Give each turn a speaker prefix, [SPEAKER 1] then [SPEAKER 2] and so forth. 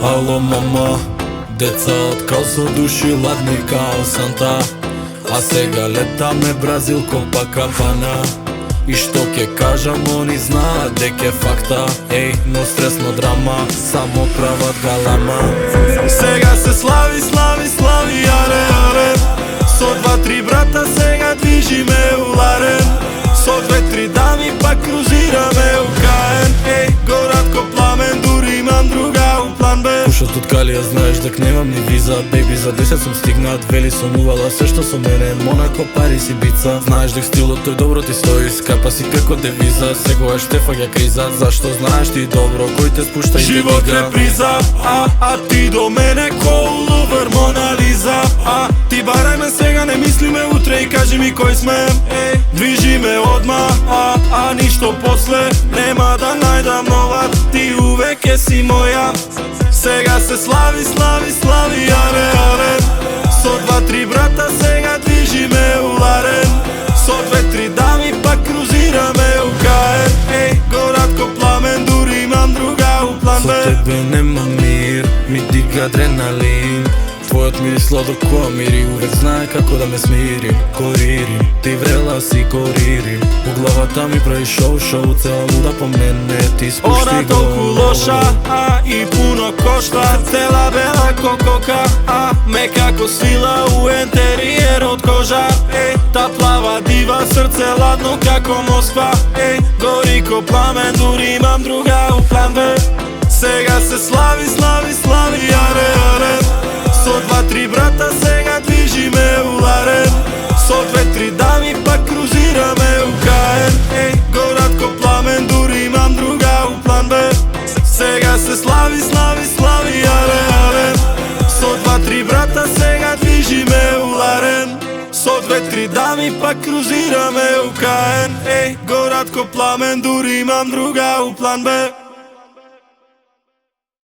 [SPEAKER 1] Ало мама, деца од као со души ладни као Санта. А сега летаме Бразил, Копакабана. И што ке кажам, они знаат дека е факта. Еј, но стресно драма, само прават галама. Сега се слави, слави, слави, аре, аре. Со два-три брата сега движиме у Ларен. Со две-три дами пак крузираме у Каен. Еј, горат ко пламен, дури имам друга у план Б. Пушат од Калија, знаеш дека немам ни виза. Беби, за 10 сум стигнат, вели сонувала се што со мене. Монако, Париз и Бица. Знаеш дека стилот тој добро ти стои, скапа си како девиза. Сегојаш те фаќа криза, зашто знаеш ти добро кој те спушта и те дига. Живот реприза, а ти до мене колувер Мона Лиза. Ти барај ме сега, не мислиме утре и кажи ми кој сме. Движиме одма, ништо после нема да најдам нова. Ти увеќе си моја. Сега се слави, слави, слави, аре, аре. Со два-три брата сега движиме у Ларен. Со две-три дами пак крузираме у Каен. Еј, горат ко пламен, дури имам друга у план Б. Со тебе нема мир, ми дига адреналин. Твојот мир сладок која мири, увек знае како да ме смири. Коририм, ти врела си коририм. У главата ми прави шоу, цела луда по мене, ти спушти го. Она толку лоша, и пуно кошта. Цела бела ко кока, ме како свила у ентериер од кожа. Та плава дива, срце ладно како Москва. Гори ко пламен, дури имам друга у план Б. Сега се слави, слави, слави, аре, аре. Со два-три брата сега движиме у Ларен. Со две-три дами пак крузираме у Каен. Горат ко пламен, дури имам друга у план Б. Сега се слави, слави, слави, аре, аре. Со два-три брата сега движиме у Ларен. Со две-три дами пак крузираме у Каен. Горат ко пламен, дури имам друга у план Б.